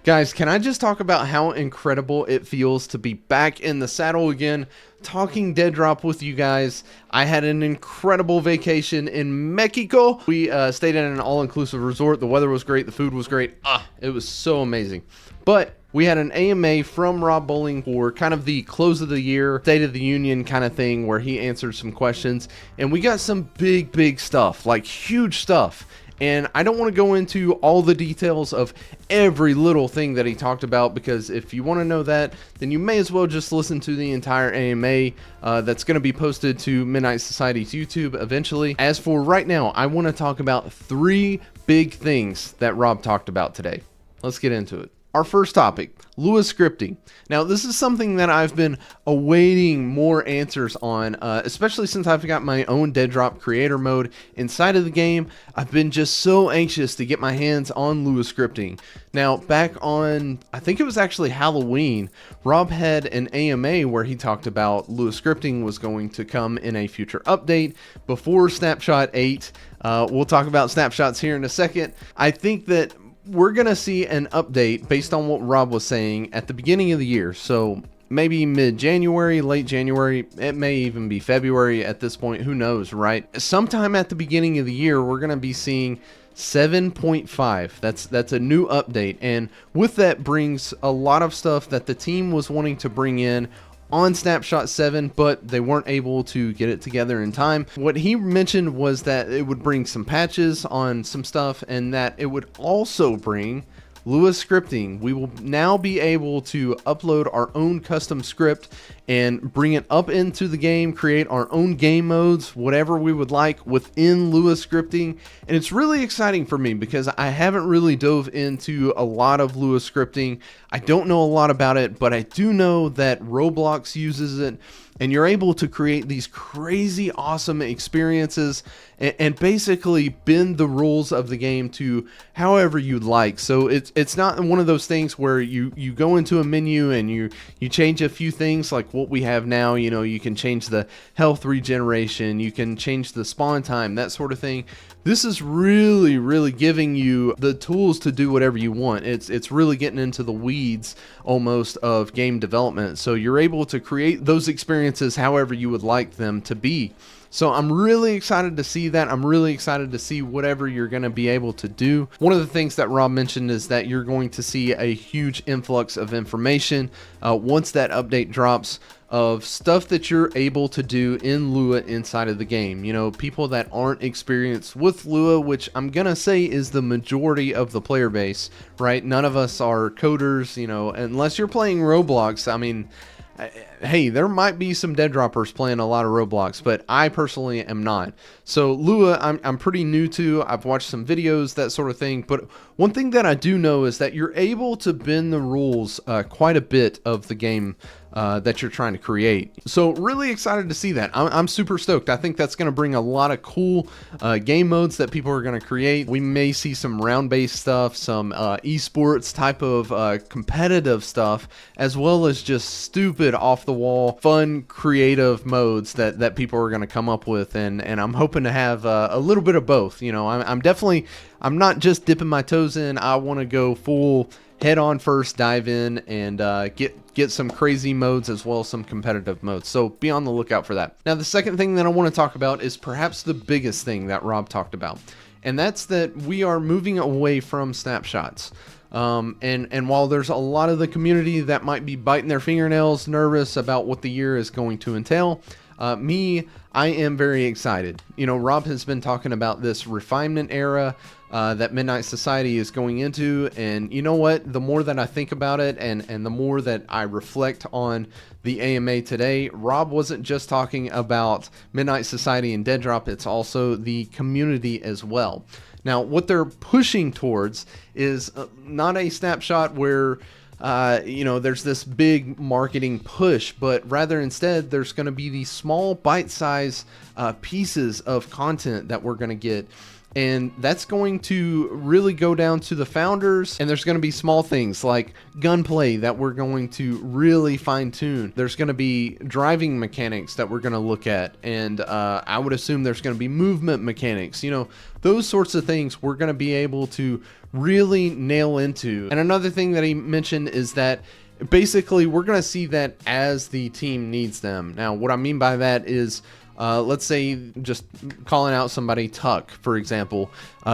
Guys, can I just talk about how incredible it feels to be back in the saddle again, talking Deadrop with you guys. I had an incredible vacation in Mexico. We stayed in an all-inclusive resort. The weather was great. The food was great. It was so amazing. But we had an AMA from Rob Bowling for kind of the close of the year, State of the Union kind of thing, where he answered some questions. And we got some big stuff, like huge stuff. And I don't want to go into all the details of every little thing that he talked about, because if you want to know that, then you may as well just listen to the entire AMA that's going to be posted to Midnight Society's YouTube eventually. As for right now, I want to talk about 3 big things that Rob talked about today. Let's get into it. Our first topic, Lua scripting. Now, this is something that I've been awaiting more answers on, especially since I've got my own Deadrop creator mode inside of the game. I've been just so anxious to get my hands on Lua scripting. Now, back on, I think it was actually Halloween, Rob had an AMA where he talked about Lua scripting was going to come in a future update before Snapshot 8. We'll talk about snapshots here in a second. I think that we're going to see an update based on what Rob was saying at the beginning of the year. So maybe mid-January, late January, it may even be February at this point. Who knows, right? Sometime at the beginning of the year, we're going to be seeing 7.5. That's a new update. And with that brings a lot of stuff that the team was wanting to bring in on Snapshot 7, but they weren't able to get it together in time. What he mentioned was that it would bring some patches on some stuff, and that it would also bring Lua scripting. We will now be able to upload our own custom script and bring it up into the game, create our own game modes, whatever we would like within Lua scripting. And it's really exciting for me because I haven't really dove into a lot of Lua scripting. I don't know a lot about it, but I do know that Roblox uses it, and you're able to create these crazy awesome experiences and basically bend the rules of the game to however you'd like. So it's not one of those things where you go into a menu and you change a few things like what we have now. You know, you can change the health regeneration, you can change the spawn time, that sort of thing. This is really giving you the tools to do whatever you want. It's really getting into the weeds almost of game development. So you're able to create those experiences however you would like them to be. So I'm really excited to see that. I'm really excited to see whatever you're going to be able to do. One of the things that Rob mentioned is that you're going to see a huge influx of information once that update drops, of stuff that you're able to do in Lua inside of the game. You know, people that aren't experienced with Lua, which I'm gonna say is the majority of the player base, right? None of us are coders, you know, unless you're playing Roblox. I mean, hey, there might be some Deadroppers playing a lot of Roblox, but I personally am not. So Lua, I'm pretty new to. I've watched some videos, that sort of thing. But one thing that I do know is that you're able to bend the rules quite a bit of the game that you're trying to create. So really excited to see that. I'm super stoked. I think that's going to bring a lot of cool game modes that people are going to create. We may see some round-based stuff, some esports type of competitive stuff, as well as just stupid off-the-wall, fun, creative modes that people are going to come up with. And I'm hoping to have a little bit of both. You know, I'm not just dipping my toes in. I want to go full head on first, dive in, and get some crazy modes as well as some competitive modes. So be on the lookout for that. Now, the second thing that I want to talk about is perhaps the biggest thing that Rob talked about, and that's that we are moving away from snapshots. And while there's a lot of the community that might be biting their fingernails, nervous about what the year is going to entail, I am very excited. You know, Rob has been talking about this refinement era that Midnight Society is going into, and you know what? The more that I think about it and the more that I reflect on the AMA today, Rob wasn't just talking about Midnight Society and Deadrop, it's also the community as well. Now, what they're pushing towards is not a snapshot where you know, there's this big marketing push, but rather instead there's going to be these small bite-sized pieces of content that we're going to get And that's going to really go down to the founders, and there's going to be small things like gunplay that we're going to really fine tune. There's going to be driving mechanics that we're going to look at, and I would assume there's going to be movement mechanics, you know, those sorts of things we're going to be able to really nail into. And another thing that he mentioned is that basically we're going to see that as the team needs them. Now, what I mean by that is, let's say, just calling out somebody, Tuck, for example,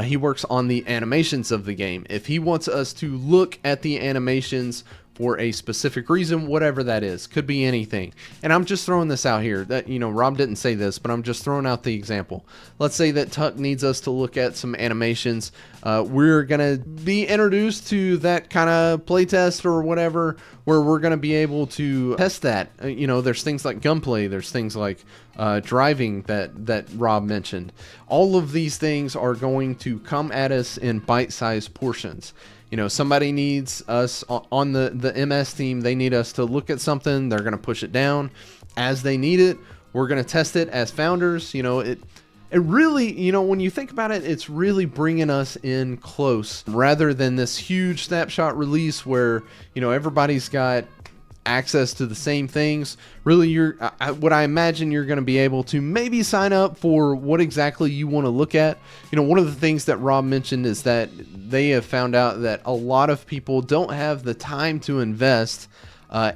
he works on the animations of the game. If he wants us to look at the animations for a specific reason, whatever that is, could be anything. And I'm just throwing this out here that, you know, Rob didn't say this, but I'm just throwing out the example. Let's say that Tuck needs us to look at some animations. We're going to be introduced to that kind of playtest or whatever, where we're going to be able to test that. You know, there's things like gunplay, there's things like driving that Rob mentioned. All of these things are going to come at us in bite-sized portions. You know, somebody needs us on the MS team. They need us to look at something. They're going to push it down as they need it. We're going to test it as founders. You know, it really, you know, when you think about it, it's really bringing us in close rather than this huge snapshot release where, you know, everybody's got access to the same things. Really, what I imagine you're going to be able to maybe sign up for what exactly you want to look at. You know, one of the things that Rob mentioned is that they have found out that a lot of people don't have the time to invest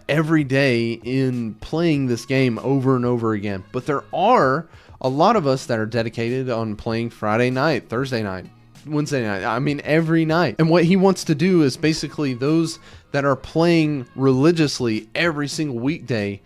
every day in playing this game over and over again. But there are a lot of us that are dedicated on playing Friday night, Thursday night, Wednesday night, I mean every night. And what he wants to do is basically those that are playing religiously every single weekday,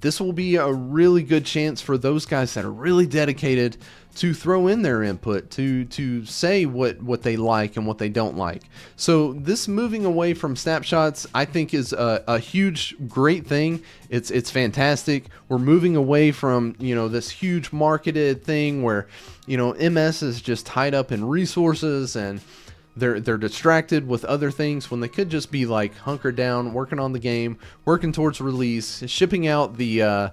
this will be a really good chance for those guys that are really dedicated to throw in their input, to say what they like and what they don't like. So this moving away from snapshots, I think, is a huge, great thing. It's fantastic. We're moving away from, you know, this huge marketed thing where, you know, MS is just tied up in resources and they're distracted with other things when they could just be like hunkered down, working on the game, working towards release, shipping out the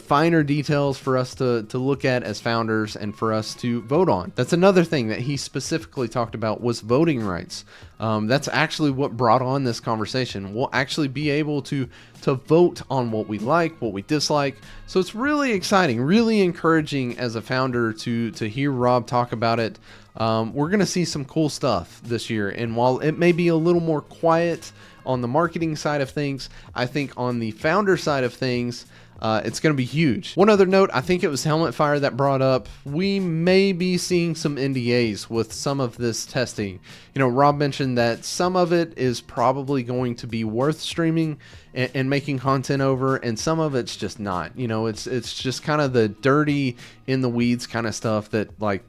finer details for us to look at as founders and for us to vote on. That's another thing that he specifically talked about was voting rights. That's actually what brought on this conversation. We'll actually be able to vote on what we like, what we dislike. So it's really exciting, really encouraging as a founder to hear Rob talk about it. We're going to see some cool stuff this year. And while it may be a little more quiet on the marketing side of things, I think on the founder side of things, it's going to be huge. One other note, I think it was Helmet Fire that brought up, we may be seeing some NDAs with some of this testing. You know, Rob mentioned that some of it is probably going to be worth streaming and making content over, and some of it's just not. You know, it's just kind of the dirty, in the weeds kind of stuff that, like,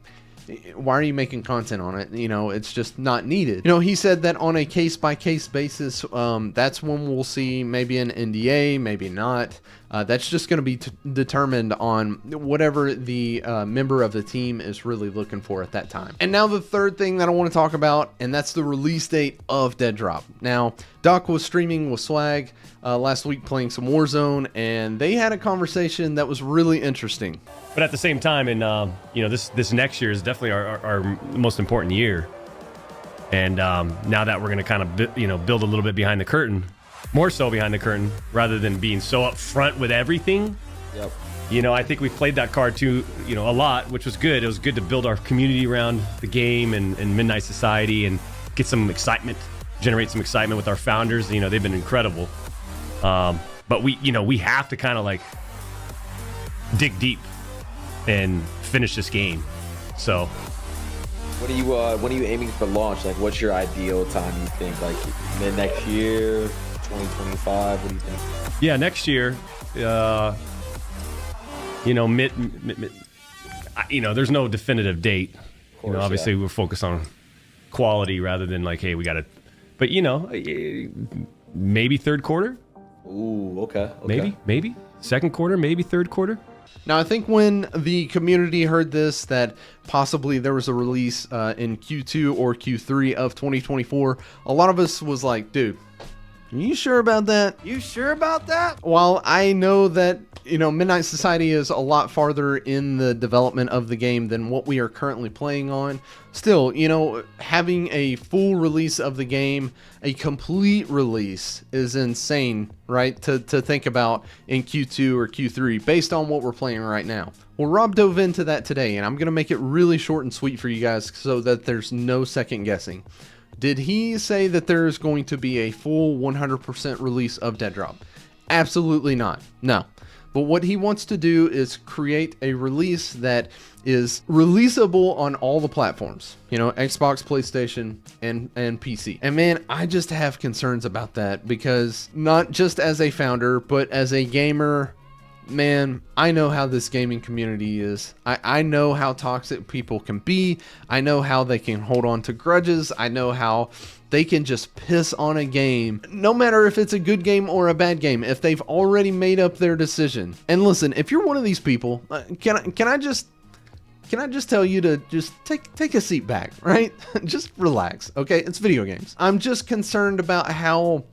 why are you making content on it? You know, it's just not needed. You know, he said that on a case-by-case basis, that's when we'll see maybe an NDA, maybe not. That's just going to be determined on whatever the member of the team is really looking for at that time. And now the third thing that I want to talk about, and that's the release date of Deadrop. Now, Doc was streaming with Swag last week playing some Warzone, and they had a conversation that was really interesting. But at the same time, and you know, this next year is definitely our most important year. And now that we're going to kind of build a little bit behind the curtain, more so behind the curtain, rather than being so upfront with everything. Yep. You know, I think we played that card too, you know, a lot, which was good. It was good to build our community around the game and Midnight Society and get some excitement, generate some excitement with our founders. You know, they've been incredible. But we have to kind of like dig deep and finish this game. So when are you aiming for launch? Like, what's your ideal time, you think? Like mid next year, 2025? What do you think? Yeah, next year, you know, mid, you know, there's no definitive date. Course, you know, obviously we're focused on quality rather than like, hey, we got to, but you know, maybe third quarter. Ooh, okay. Maybe second quarter, maybe third quarter. Now, I think when the community heard this, that possibly there was a release in Q2 or Q3 of 2024, a lot of us was like, dude, Are you sure about that? You sure about that? While I know that, Midnight Society is a lot farther in the development of the game than what we are currently playing on, still, having a full release of the game, a complete release, is insane, right? To think about in Q2 or Q3 based on what we're playing right now. Well, Rob dove into that today, and I'm going to make it really short and sweet for you guys so that there's no second guessing. Did he say that there's going to be a full 100% release of Deadrop? Absolutely not. No. But what he wants to do is create a release that is releasable on all the platforms, Xbox, PlayStation, and PC. And man, I just have concerns about that because not just as a founder, but as a gamer, man, I know how this gaming community is. I know how toxic people can be. I know how they can hold on to grudges. I know how they can just piss on a game, no matter if it's a good game or a bad game, if they've already made up their decision. And listen, if you're one of these people, can I just tell you to just take a seat back, right? Just relax, okay? It's video games. I'm just concerned about how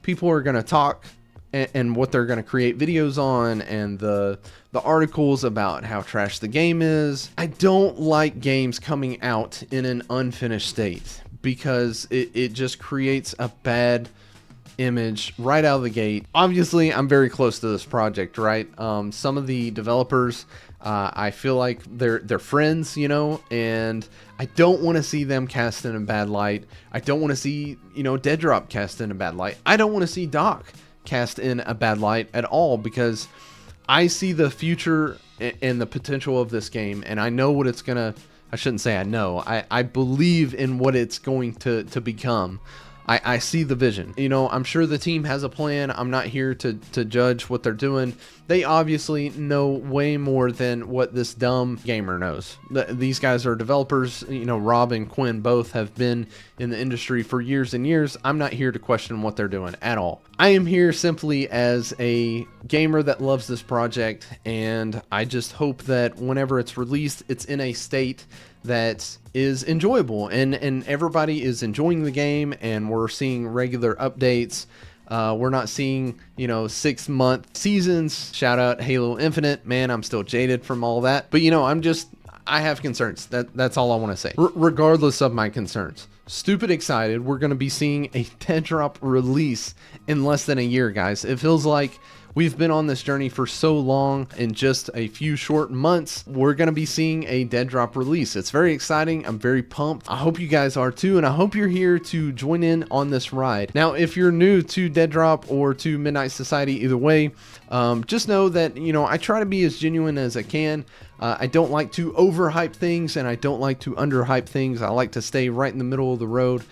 people are going to talk and what they're going to create videos on, and the articles about how trash the game is. I don't like games coming out in an unfinished state because it just creates a bad image right out of the gate. Obviously, I'm very close to this project, right? Some of the developers, I feel like they're friends, and I don't want to see them cast in a bad light. I don't want to see, Deadrop cast in a bad light. I don't want to see Doc cast in a bad light at all, because I see the future and the potential of this game, and I know what it's gonna, I shouldn't say I know, I believe in what it's going to become. I see the vision. I'm sure the team has a plan. I'm not here to judge what they're doing. They obviously know way more than what this dumb gamer knows. These guys are developers. Rob and Quinn both have been in the industry for years and years. I'm not here to question what they're doing at all. I am here simply as a gamer that loves this project, and I just hope that whenever it's released, it's in a state that is enjoyable and everybody is enjoying the game, and we're seeing regular updates. We're not seeing 6-month seasons. Shout out Halo Infinite, man, I'm still jaded from all that, but I have concerns. That's all I want to say. Regardless of my concerns, stupid excited. We're going to be seeing a Deadrop release in less than a year, guys. It feels like we've been on this journey for so long. In just a few short months, we're going to be seeing a Deadrop release. It's very exciting. I'm very pumped. I hope you guys are too, and I hope you're here to join in on this ride. Now, if you're new to Deadrop or to Midnight Society, either way, just know that, I try to be as genuine as I can. I don't like to overhype things, and I don't like to underhype things. I like to stay right in the middle of the road.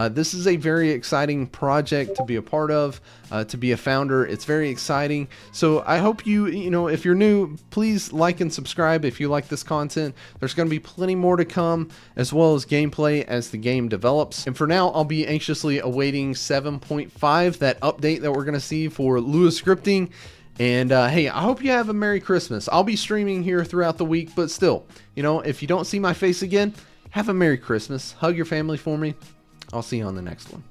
This is a very exciting project to be a part of, to be a founder. It's very exciting. So I hope you, if you're new, please like and subscribe if you like this content. There's going to be plenty more to come, as well as gameplay as the game develops. And for now, I'll be anxiously awaiting 7.5, that update that we're going to see for Lua scripting. And hey, I hope you have a Merry Christmas. I'll be streaming here throughout the week, but still, if you don't see my face again, have a Merry Christmas. Hug your family for me. I'll see you on the next one.